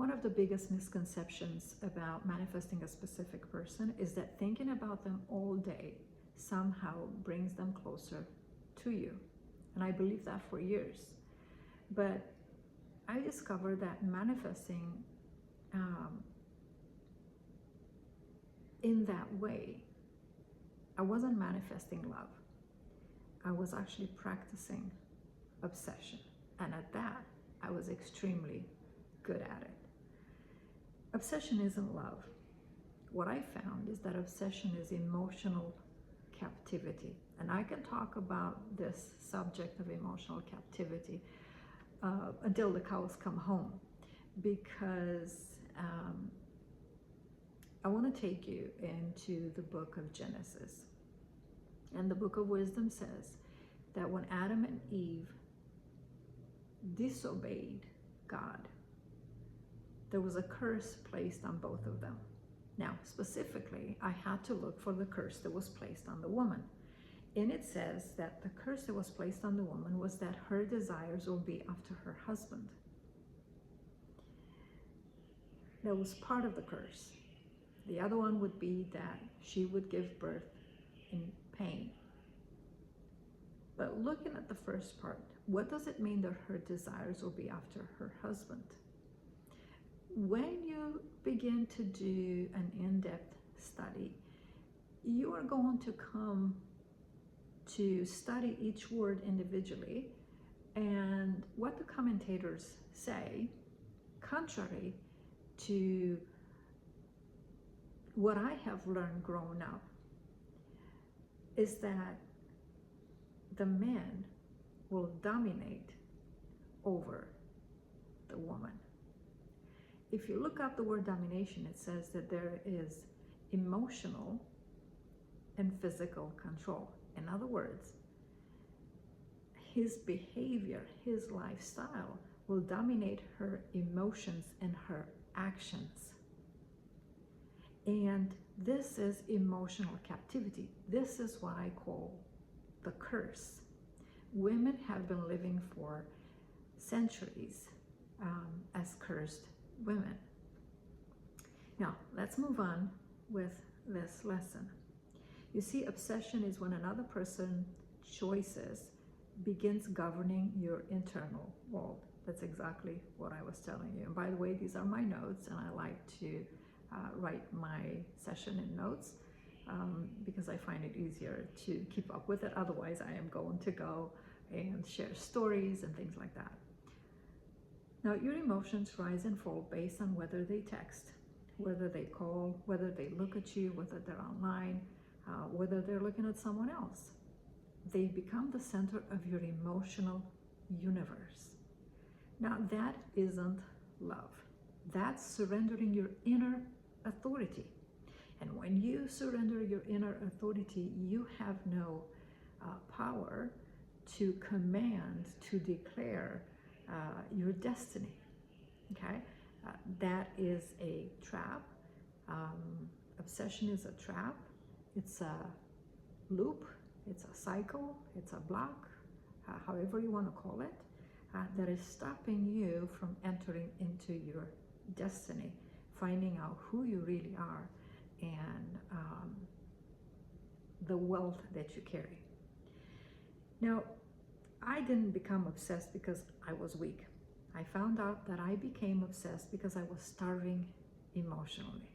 One of the biggest misconceptions about manifesting a specific person is that thinking about them all day somehow brings them closer to you. And I believed that for years. But I discovered that manifesting in that way, I wasn't manifesting love. I was actually practicing obsession. And at that, I was extremely good at it. Obsession isn't love. What I found is that obsession is emotional captivity. And I can talk about this subject of emotional captivity until the cows come home, because I want to take you into the book of Genesis. And the book of wisdom says that when Adam and Eve disobeyed God, there was a curse placed on both of them. Now, specifically, I had to look for the curse that was placed on the woman. And it says that the curse that was placed on the woman was that her desires will be after her husband. That was part of the curse. The other one would be that she would give birth in pain. But looking at the first part, what does it mean that her desires will be after her husband? When you begin to do an in-depth study, you are going to come to study each word individually, and what the commentators say, contrary to what I have learned growing up, is that the man will dominate over the woman. If you look up the word domination, it says that there is emotional and physical control. In other words, his behavior, his lifestyle will dominate her emotions and her actions. And this is emotional captivity. This is what I call the curse. Women have been living for centuries as cursed women. Now, let's move on with this lesson. You see, obsession is when another person's choices begins governing your internal world. That's exactly what I was telling you. And by the way, these are my notes, and I like to write my session in notes because I find it easier to keep up with it. Otherwise, I am going to go and share stories and things like that. Now, your emotions rise and fall based on whether they text, whether they call, whether they look at you, whether they're online, whether they're looking at someone else. They become the center of your emotional universe. Now, that isn't love. That's surrendering your inner authority. And when you surrender your inner authority, you have no power to command, to declare your destiny. Okay? That is a trap. Obsession is a trap. It's a loop. It's a cycle. It's a block, however you want to call it, that is stopping you from entering into your destiny, finding out who you really are and the wealth that you carry. Now, I didn't become obsessed because I was weak. I found out that I became obsessed because I was starving emotionally.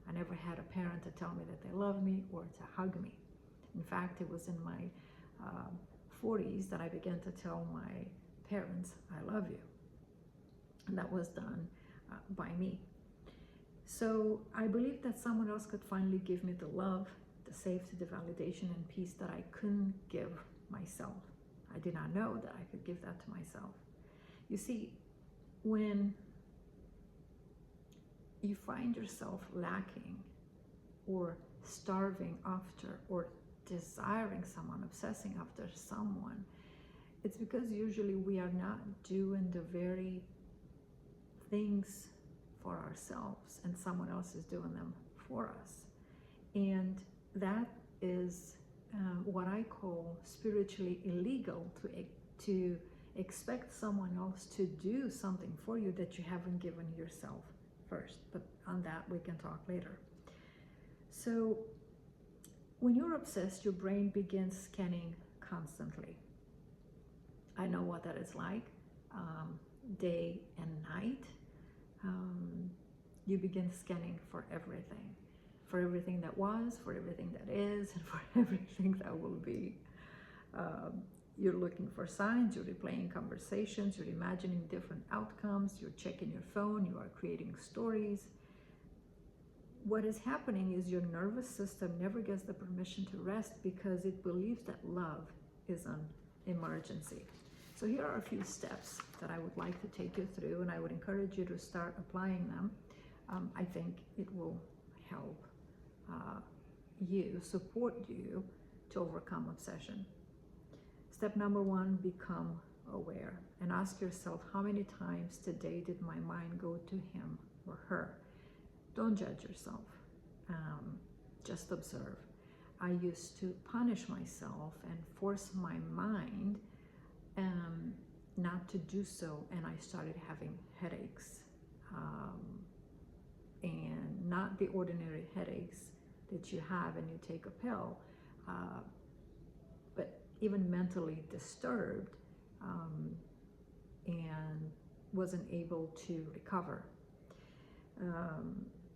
I never had a parent to tell me that they loved me or to hug me. In fact, it was in my 40s that I began to tell my parents, I love you. And that was done by me. So I believed that someone else could finally give me the love, the safety, the validation, and peace that I couldn't give myself. I did not know that I could give that to myself. You see, when you find yourself lacking or starving after or desiring someone, obsessing after someone, it's because usually we are not doing the very things for ourselves and someone else is doing them for us. And that is what I call spiritually illegal to Expect someone else to do something for you that you haven't given yourself first. But on that, we can talk later. So when you're obsessed, your brain begins scanning constantly. I know what that is like, day and night. You begin scanning for everything that was, for everything that is, and for everything that will be. You're looking for signs, you're replaying conversations, you're imagining different outcomes, you're checking your phone, you are creating stories. What is happening is your nervous system never gets the permission to rest because it believes that love is an emergency. So here are a few steps that I would like to take you through, and I would encourage you to start applying them. I think it will help support you to overcome obsession. Step number 1, become aware and ask yourself, how many times today did my mind go to him or her? Don't judge yourself. Just observe. I used to punish myself and force my mind not to do so, and I started having headaches. And not the ordinary headaches that you have and you take a pill, but even mentally disturbed, and wasn't able to recover.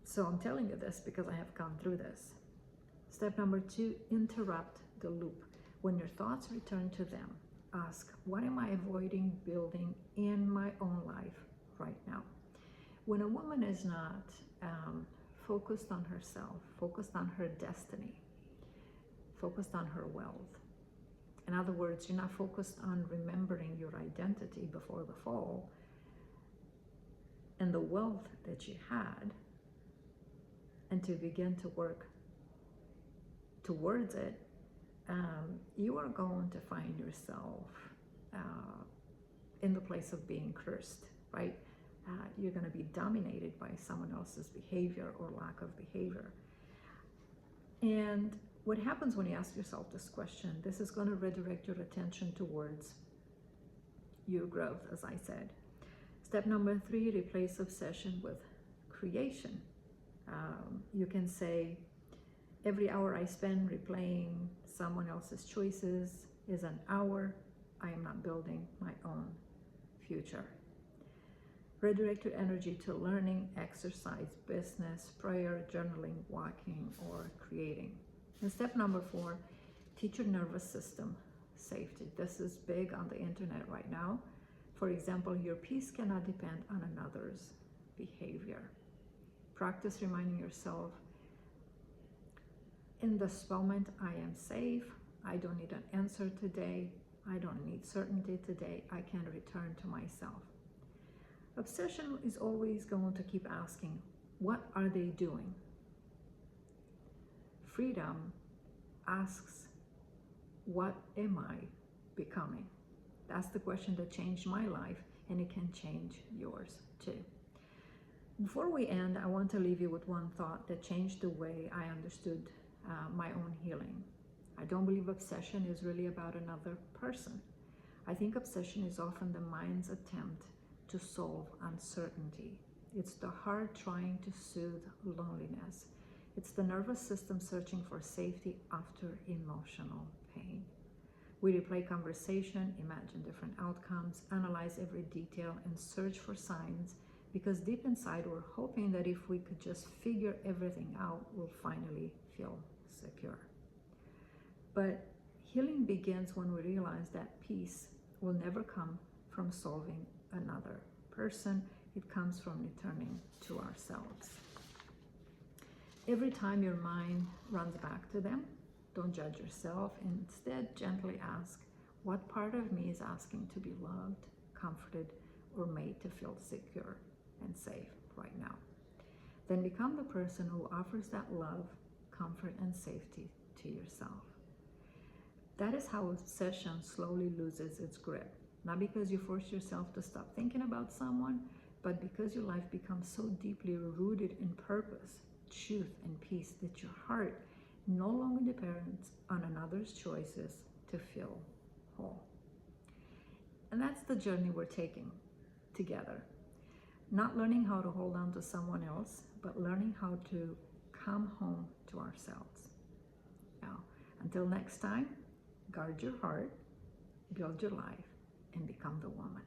So I'm telling you this because I have gone through this. Step number 2, interrupt the loop. When your thoughts return to them, ask, what am I avoiding building in my own life right now? When a woman is not focused on herself, focused on her destiny, focused on her wealth, in other words, you're not focused on remembering your identity before the fall and the wealth that you had, and to begin to work towards it, you are going to find yourself in the place of being cursed, right? You're going to be dominated by someone else's behavior or lack of behavior. And what happens when you ask yourself this question, this is going to redirect your attention towards your growth, as I said. Step number 3, replace obsession with creation. You can say, every hour I spend replaying someone else's choices is an hour I am not building my own future. Redirect your energy to learning, exercise, business, prayer, journaling, walking, or creating. And step number 4, teach your nervous system safety. This is big on the internet right now. For example, your peace cannot depend on another's behavior. Practice reminding yourself, in this moment, I am safe. I don't need an answer today. I don't need certainty today. I can return to myself. Obsession is always going to keep asking, what are they doing? Freedom asks, what am I becoming? That's the question that changed my life, and it can change yours too. Before we end, I want to leave you with one thought that changed the way I understood my own healing. I don't believe obsession is really about another person. I think obsession is often the mind's attempt to solve uncertainty. It's the heart trying to soothe loneliness. It's the nervous system searching for safety after emotional pain. We replay conversation, imagine different outcomes, analyze every detail, and search for signs because deep inside we're hoping that if we could just figure everything out, we'll finally feel secure. But healing begins when we realize that peace will never come from solving another person. It comes from returning to ourselves. Every time your mind runs back to them, don't judge yourself. Instead, gently ask, what part of me is asking to be loved, comforted, or made to feel secure and safe right now? Then become the person who offers that love, comfort, and safety to yourself. That is how obsession slowly loses its grip. Not because you force yourself to stop thinking about someone, but because your life becomes so deeply rooted in purpose, truth, and peace that your heart no longer depends on another's choices to feel whole. And that's the journey we're taking together. Not learning how to hold on to someone else, but learning how to come home to ourselves. Now, until next time, guard your heart, build your life, and become the woman.